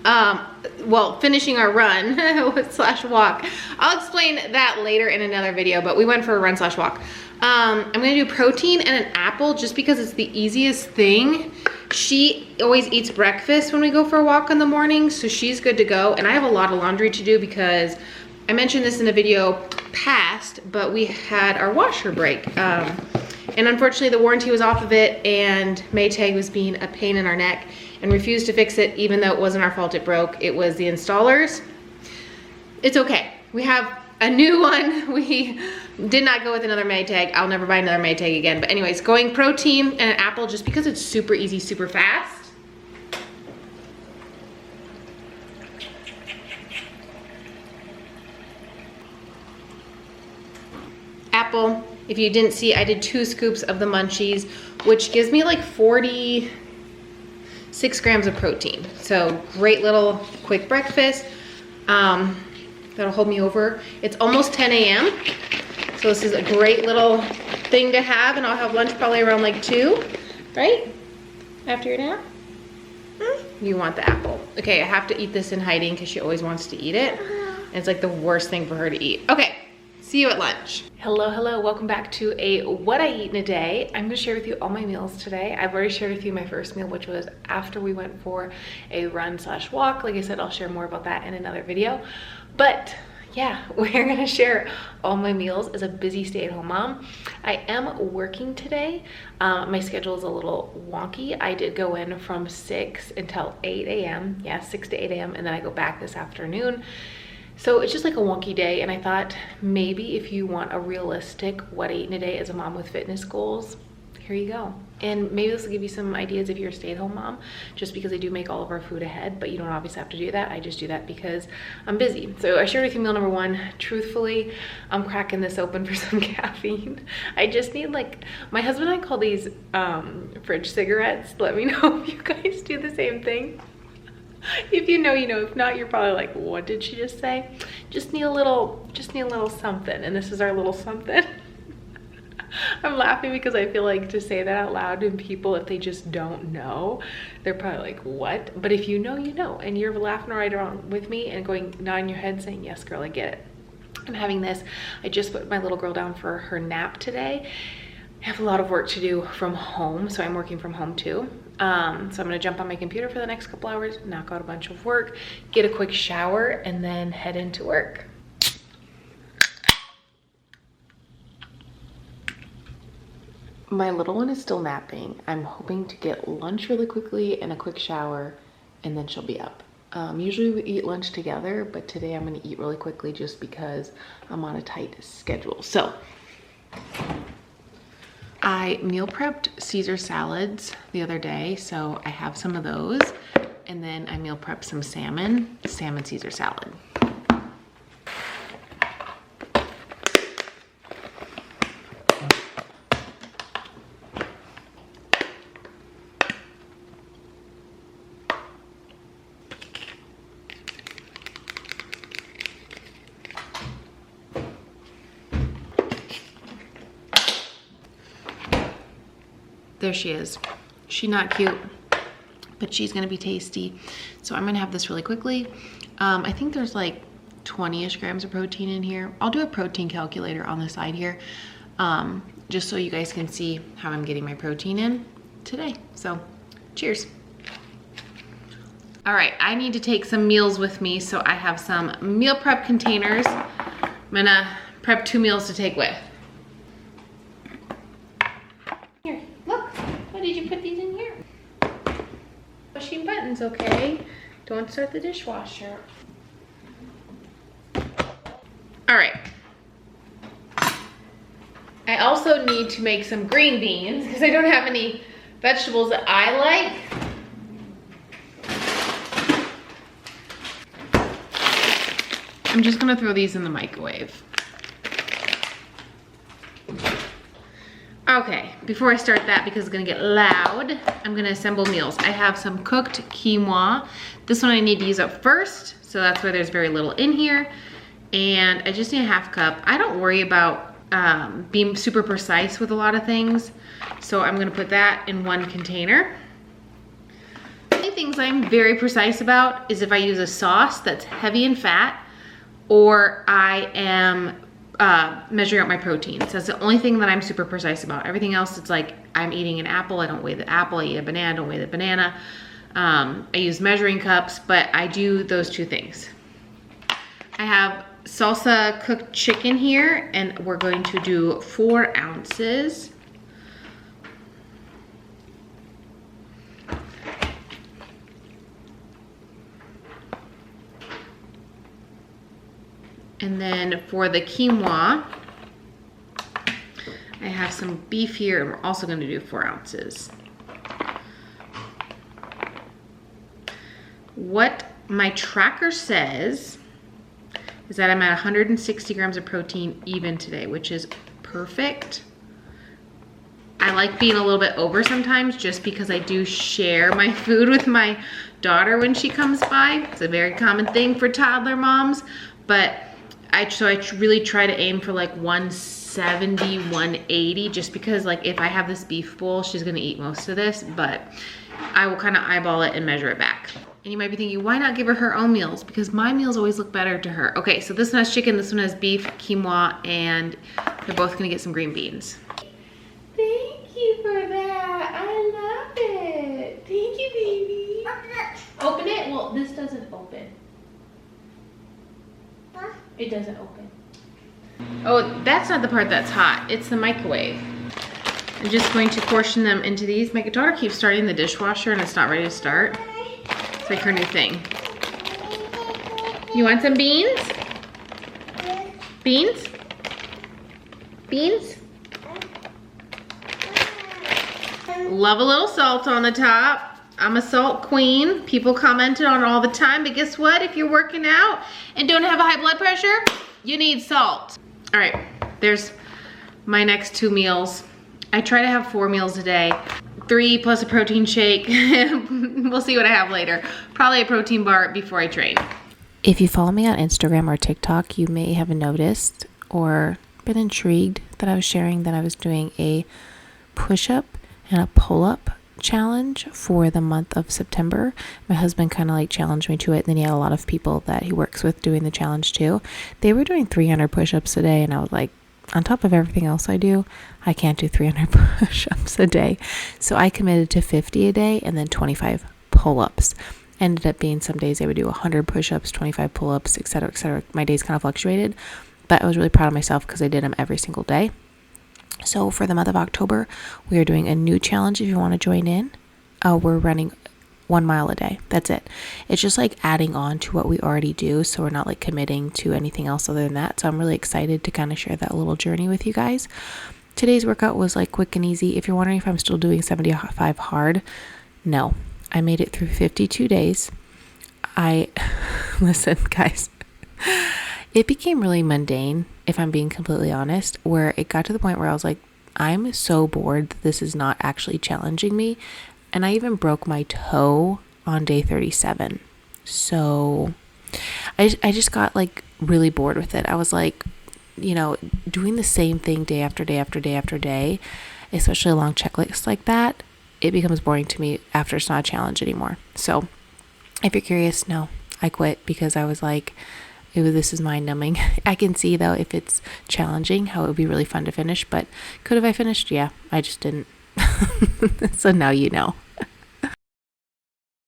Well, finishing our run slash walk. I'll explain that later in another video, but we went for a run slash walk. I'm gonna do protein and an apple just because it's the easiest thing. She always eats breakfast when we go for a walk in the morning, so she's good to go. And I have a lot of laundry to do because I mentioned this in a video past, but we had our washer break. And unfortunately the warranty was off of it, and Maytag was being a pain in our neck and refused to fix it even though it wasn't our fault it broke. It was the installer's. It's okay. We have a new one. We did not go with another Maytag. I'll never buy another Maytag again. But anyways, going protein and an apple just because it's super easy, super fast. Apple. If you didn't see, I did 2 scoops of the munchies, which gives me like 46 grams of protein. So great little quick breakfast. That'll hold me over. It's almost 10 a.m. So this is a great little thing to have, and I'll have lunch probably around like 2, right? After your nap? You want the apple. Okay, I have to eat this in hiding because she always wants to eat it. And it's like the worst thing for her to eat. Okay. See you at lunch. Hello, welcome back to a what I eat in a day. I'm gonna share with you all my meals today. I've already shared with you my first meal, which was after we went for a run slash walk. Like I said, I'll share more about that in another video. But yeah, we're gonna share all my meals as a busy stay-at-home mom. I am working today. My schedule is a little wonky. I did go in from 6 until 8 a.m. Yeah, 6 to 8 a.m. and then I go back this afternoon. So it's just like a wonky day, and I thought maybe if you want a realistic what I eat in a day as a mom with fitness goals, here you go. And maybe this will give you some ideas if you're a stay-at-home mom, just because I do make all of our food ahead, but you don't obviously have to do that. I just do that because I'm busy. So I shared with you meal number 1. Truthfully, I'm cracking this open for some caffeine. I just need, like, my husband and I call these fridge cigarettes. Let me know if you guys do the same thing. If you know, you know. If not, you're probably like, what did she just say? Just need a little something, and this is our little something. I'm laughing because I feel like to say that out loud to people, if they just don't know, they're probably like, what? But if you know, you know, and you're laughing right along with me and going, nodding your head saying, yes, girl, I get it. I'm having this. I just put my little girl down for her nap today. I have a lot of work to do from home, so I'm working from home too. So I'm gonna jump on my computer for the next couple hours, knock out a bunch of work, get a quick shower, and then head into work. My little one is still napping. I'm hoping to get lunch really quickly and a quick shower, and then she'll be up. Usually we eat lunch together, but today I'm gonna eat really quickly just because I'm on a tight schedule. So I meal prepped Caesar salads the other day, so I have some of those. And then I meal prepped some salmon Caesar salad. There she is. She's not cute, but she's gonna be tasty. So I'm gonna have this really quickly. I think there's like 20-ish grams of protein in here. I'll do a protein calculator on the side here, just so you guys can see how I'm getting my protein in today. So cheers. All right, I need to take some meals with me, so I have some meal prep containers. I'm gonna prep 2 meals to take with. Here, look, why did you put these in here? Pushing buttons, okay? Don't start the dishwasher. All right. I also need to make some green beans because I don't have any vegetables that I like. I'm just gonna throw these in the microwave. Okay, before I start that, because it's gonna get loud, I'm gonna assemble meals. I have some cooked quinoa. This one I need to use up first, so that's why there's very little in here. And I just need a half cup. I don't worry about being super precise with a lot of things, so I'm gonna put that in one container. I things I'm very precise about is if I use a sauce that's heavy in fat or I am measuring out my proteins. That's the only thing that I'm super precise about. Everything else, it's like I'm eating an apple, I don't weigh the apple. I eat a banana, I don't weigh the banana. I use measuring cups, but I do those two things. I have salsa cooked chicken here, and we're going to do 4 ounces. And then for the quinoa, I have some beef here, and we're also going to do 4 ounces. What my tracker says is that I'm at 160 grams of protein even today, which is perfect. I like being a little bit over sometimes just because I do share my food with my daughter when she comes by. It's a very common thing for toddler moms, but I really try to aim for like 170, 180, just because like if I have this beef bowl, she's gonna eat most of this, but I will kind of eyeball it and measure it back. And you might be thinking, why not give her her own meals? Because my meals always look better to her. Okay, so this one has chicken, this one has beef, quinoa, and they're both gonna get some green beans. Thank you for that. I love it. Thank you, baby. Open it? Well, this doesn't open. It doesn't open. Oh, that's not the part that's hot. It's the microwave. I'm just going to portion them into these. My daughter keeps starting the dishwasher and it's not ready to start. It's like her new thing. You want some beans? Beans? Beans? Love a little salt on the top. I'm a salt queen. People commented on it all the time, but guess what? If you're working out and don't have a high blood pressure, you need salt. All right, there's my next 2 meals. I try to have 4 meals a day. 3 plus a protein shake. We'll see what I have later. Probably a protein bar before I train. If you follow me on Instagram or TikTok, you may have noticed or been intrigued that I was sharing that I was doing a push-up and a pull-up challenge for the month of September. My husband kind of like challenged me to it, and then he had a lot of people that he works with doing the challenge too. They were doing 300 push-ups a day, and I was like, on top of everything else I do, I can't do 300 push-ups a day. So I committed to 50 a day and then 25 pull-ups. Ended up being some days I would do 100 push-ups, 25 pull-ups, etc., etc. My days kind of fluctuated, but I was really proud of myself because I did them every single day. So for the month of October, we are doing a new challenge. If you want to join in, we're running 1 mile a day. That's it. It's just like adding on to what we already do, so we're not like committing to anything else other than that. So I'm really excited to kind of share that little journey with you guys. Today's workout was like quick and easy. If you're wondering if I'm still doing 75 hard, no. I made it through 52 days. Listen, guys, it became really mundane, if I'm being completely honest, where it got to the point where I was like, I'm so bored that this is not actually challenging me. And I even broke my toe on day 37. So I just got like really bored with it. I was like, you know, doing the same thing day after day after day after day, especially a long checklist like that, it becomes boring to me after it's not a challenge anymore. So if you're curious, no, I quit because I was like, this is mind numbing. I can see though, if it's challenging, how it would be really fun to finish, but could have I finished? Yeah, I just didn't. So now you know.